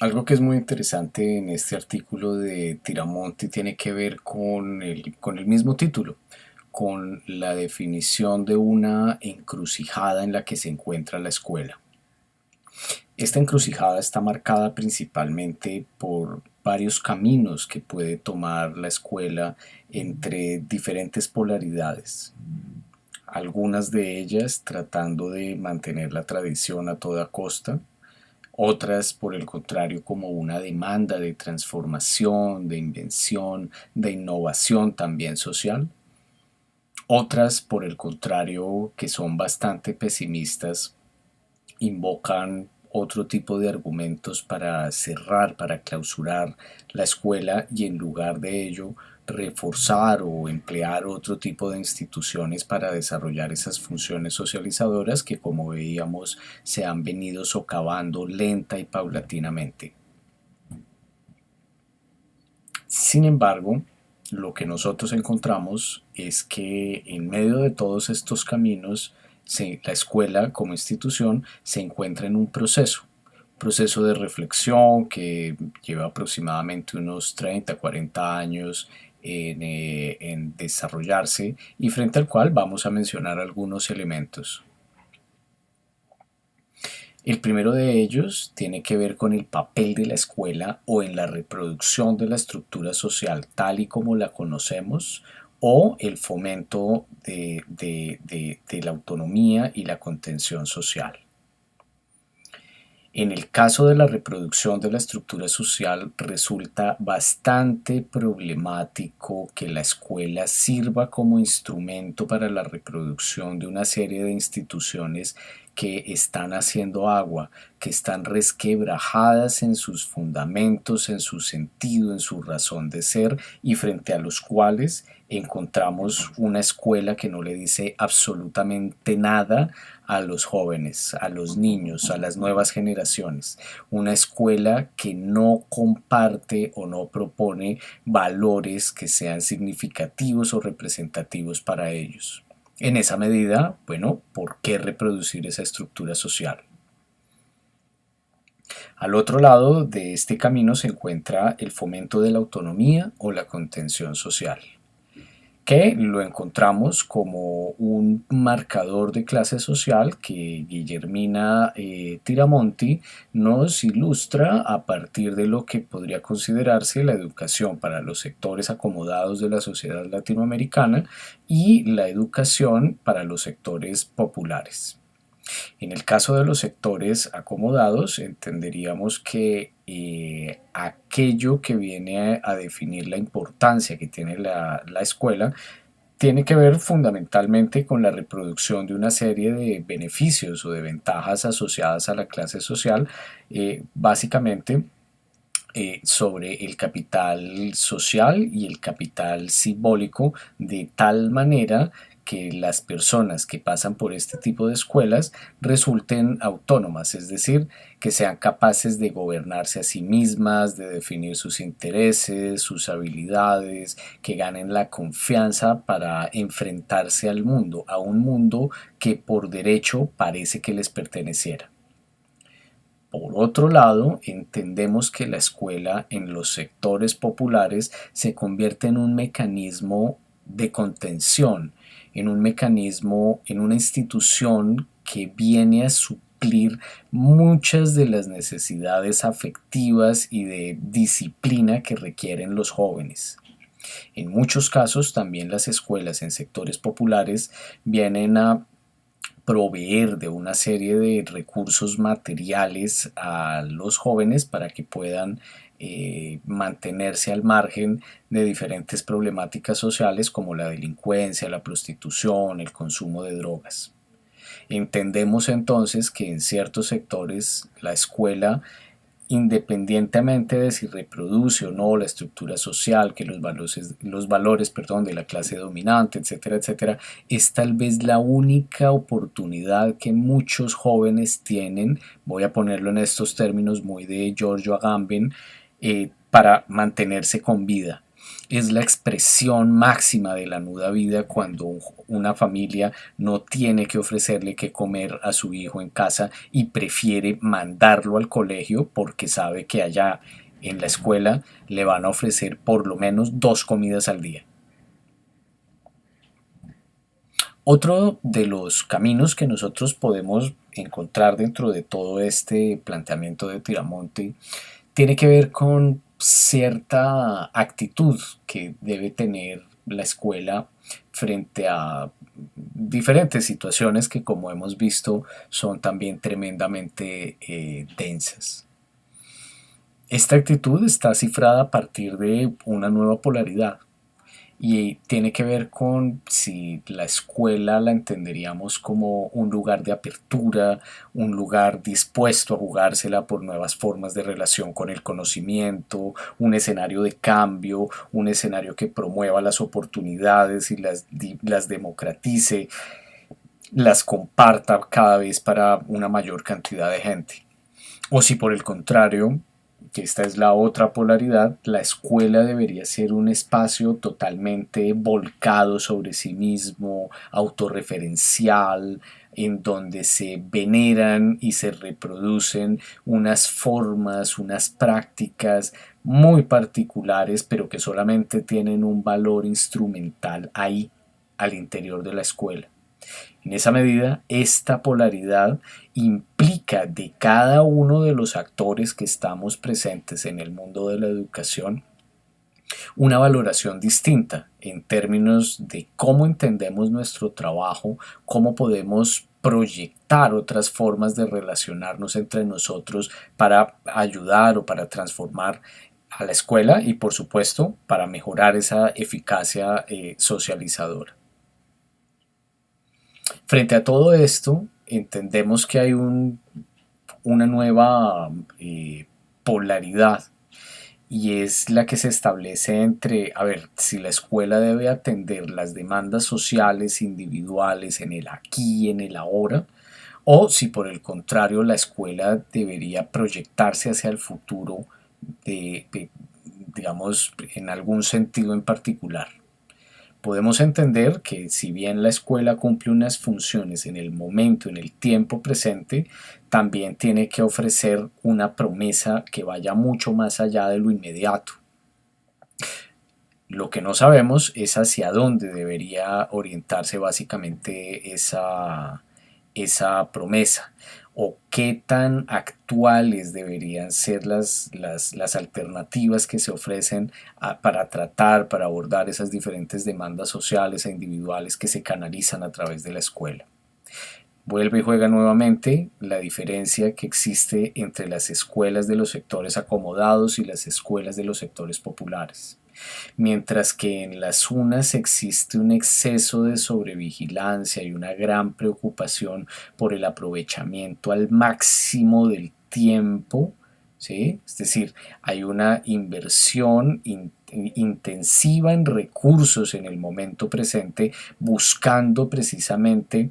Algo que es muy interesante en este artículo de Tiramonti tiene que ver con el mismo título, con la definición de una encrucijada en la que se encuentra la escuela. Esta encrucijada está marcada principalmente por varios caminos que puede tomar la escuela entre diferentes polaridades, algunas de ellas tratando de mantener la tradición a toda costa, otras, por el contrario, como una demanda de transformación, de invención, de innovación también social. Otras, por el contrario, que son bastante pesimistas, invocan otro tipo de argumentos para cerrar, para clausurar la escuela y en lugar de ello reforzar o emplear otro tipo de instituciones para desarrollar esas funciones socializadoras que, como veíamos, se han venido socavando lenta y paulatinamente. Sin embargo, lo que nosotros encontramos es que en medio de todos estos caminos, la escuela como institución se encuentra en un proceso de reflexión que lleva aproximadamente unos 30, 40 años en desarrollarse y frente al cual vamos a mencionar algunos elementos. El primero de ellos tiene que ver con el papel de la escuela o en la reproducción de la estructura social tal y como la conocemos o el fomento de la autonomía y la contención social. En el caso de la reproducción de la estructura social, resulta bastante problemático que la escuela sirva como instrumento para la reproducción de una serie de instituciones que están haciendo agua, que están resquebrajadas en sus fundamentos, en su sentido, en su razón de ser y frente a los cuales encontramos una escuela que no le dice absolutamente nada a los jóvenes, a los niños, a las nuevas generaciones. Una escuela que no comparte o no propone valores que sean significativos o representativos para ellos. En esa medida, bueno, ¿por qué reproducir esa estructura social? Al otro lado de este camino se encuentra el fomento de la autonomía o la contención social, que lo encontramos como un marcador de clase social que Guillermina Tiramonti nos ilustra a partir de lo que podría considerarse la educación para los sectores acomodados de la sociedad latinoamericana y la educación para los sectores populares. En el caso de los sectores acomodados, entenderíamos que aquello que viene a definir la importancia que tiene la escuela tiene que ver fundamentalmente con la reproducción de una serie de beneficios o de ventajas asociadas a la clase social, básicamente sobre el capital social y el capital simbólico, de tal manera que las personas que pasan por este tipo de escuelas resulten autónomas, es decir, que sean capaces de gobernarse a sí mismas, de definir sus intereses, sus habilidades, que ganen la confianza para enfrentarse al mundo, a un mundo que por derecho parece que les perteneciera. Por otro lado, entendemos que la escuela en los sectores populares se convierte en un mecanismo de contención, en un mecanismo, en una institución que viene a suplir muchas de las necesidades afectivas y de disciplina que requieren los jóvenes. En muchos casos, también las escuelas en sectores populares vienen a proveer de una serie de recursos materiales a los jóvenes para que puedan mantenerse al margen de diferentes problemáticas sociales como la delincuencia, la prostitución, el consumo de drogas. Entendemos entonces que en ciertos sectores la escuela, independientemente de si reproduce o no la estructura social, que los valores de la clase dominante, etcétera, etcétera, es tal vez la única oportunidad que muchos jóvenes tienen, voy a ponerlo en estos términos muy de Giorgio Agamben, para mantenerse con vida. Es la expresión máxima de la nuda vida cuando una familia no tiene que ofrecerle qué comer a su hijo en casa y prefiere mandarlo al colegio porque sabe que allá en la escuela le van a ofrecer por lo menos 2 comidas al día. Otro de los caminos que nosotros podemos encontrar dentro de todo este planteamiento de Tiramonte tiene que ver con cierta actitud que debe tener la escuela frente a diferentes situaciones que, como hemos visto, son también tremendamente densas. Esta actitud está cifrada a partir de una nueva polaridad y tiene que ver con si la escuela la entenderíamos como un lugar de apertura, un lugar dispuesto a jugársela por nuevas formas de relación con el conocimiento, un escenario de cambio, un escenario que promueva las oportunidades y las democratice, las comparta cada vez para una mayor cantidad de gente. O si por el contrario, que esta es la otra polaridad, la escuela debería ser un espacio totalmente volcado sobre sí mismo, autorreferencial, en donde se veneran y se reproducen unas formas, unas prácticas muy particulares, pero que solamente tienen un valor instrumental ahí, al interior de la escuela. En esa medida, esta polaridad implica de cada uno de los actores que estamos presentes en el mundo de la educación una valoración distinta en términos de cómo entendemos nuestro trabajo, cómo podemos proyectar otras formas de relacionarnos entre nosotros para ayudar o para transformar a la escuela y, por supuesto, para mejorar esa eficacia socializadora. Frente a todo esto, entendemos que hay una nueva polaridad y es la que se establece entre, a ver, si la escuela debe atender las demandas sociales individuales en el aquí y en el ahora, o si por el contrario la escuela debería proyectarse hacia el futuro digamos, en algún sentido en particular. Podemos entender que si bien la escuela cumple unas funciones en el momento, en el tiempo presente, también tiene que ofrecer una promesa que vaya mucho más allá de lo inmediato. Lo que no sabemos es hacia dónde debería orientarse básicamente esa promesa o qué tan actuales deberían ser las alternativas que se ofrecen para tratar, para abordar esas diferentes demandas sociales e individuales que se canalizan a través de la escuela. Vuelve y juega nuevamente la diferencia que existe entre las escuelas de los sectores acomodados y las escuelas de los sectores populares. Mientras que en las unas existe un exceso de sobrevigilancia y una gran preocupación por el aprovechamiento al máximo del tiempo, ¿sí? Es decir, hay una inversión intensiva en recursos en el momento presente buscando precisamente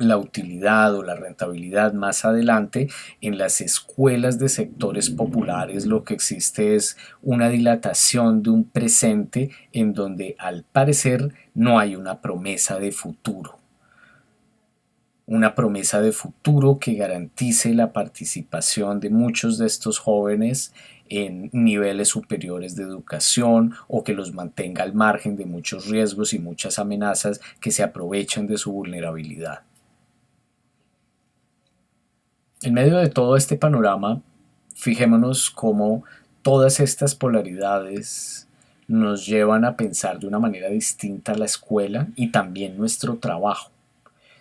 la utilidad o la rentabilidad más adelante. En las escuelas de sectores populares lo que existe es una dilatación de un presente en donde al parecer no hay una promesa de futuro. Una promesa de futuro que garantice la participación de muchos de estos jóvenes en niveles superiores de educación o que los mantenga al margen de muchos riesgos y muchas amenazas que se aprovechan de su vulnerabilidad. En medio de todo este panorama, fijémonos cómo todas estas polaridades nos llevan a pensar de una manera distinta la escuela y también nuestro trabajo.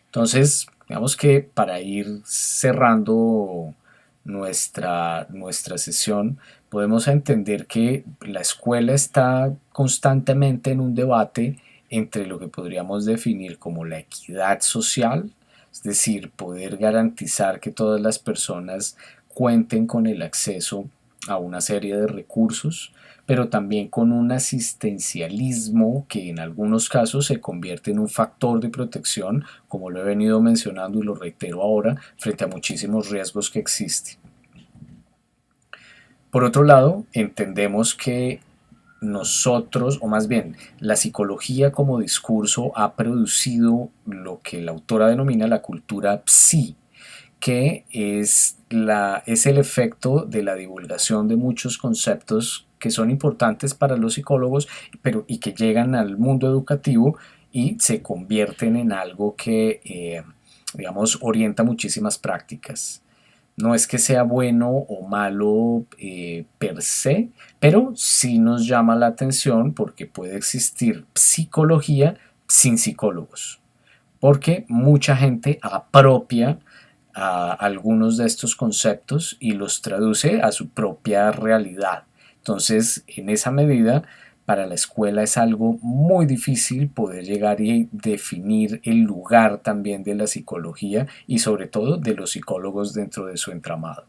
Entonces, digamos que para ir cerrando nuestra sesión, podemos entender que la escuela está constantemente en un debate entre lo que podríamos definir como la equidad social, es decir, poder garantizar que todas las personas cuenten con el acceso a una serie de recursos, pero también con un asistencialismo que en algunos casos se convierte en un factor de protección, como lo he venido mencionando y lo reitero ahora, frente a muchísimos riesgos que existen. Por otro lado, entendemos que nosotros, o más bien, la psicología como discurso ha producido lo que la autora denomina la cultura psi, que es el efecto de la divulgación de muchos conceptos que son importantes para los psicólogos, pero y que llegan al mundo educativo y se convierten en algo que, digamos, orienta muchísimas prácticas. No es que sea bueno o malo per se, pero sí nos llama la atención porque puede existir psicología sin psicólogos, porque mucha gente apropia a algunos de estos conceptos y los traduce a su propia realidad. Entonces, en esa medida, para la escuela es algo muy difícil poder llegar y definir el lugar también de la psicología y sobre todo de los psicólogos dentro de su entramado.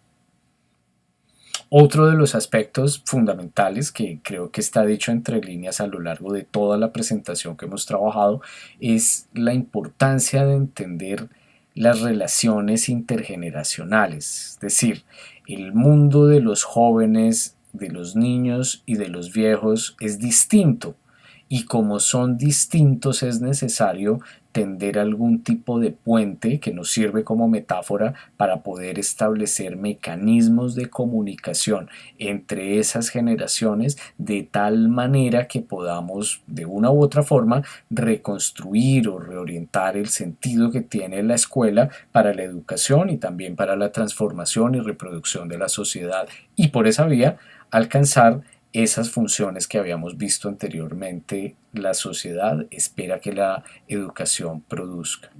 Otro de los aspectos fundamentales que creo que está dicho entre líneas a lo largo de toda la presentación que hemos trabajado es la importancia de entender las relaciones intergeneracionales, es decir, el mundo de los jóvenes, de los niños y de los viejos es distinto y como son distintos es necesario tender algún tipo de puente que nos sirve como metáfora para poder establecer mecanismos de comunicación entre esas generaciones de tal manera que podamos de una u otra forma reconstruir o reorientar el sentido que tiene la escuela para la educación y también para la transformación y reproducción de la sociedad y por esa vía alcanzar esas funciones que habíamos visto anteriormente la sociedad espera que la educación produzca.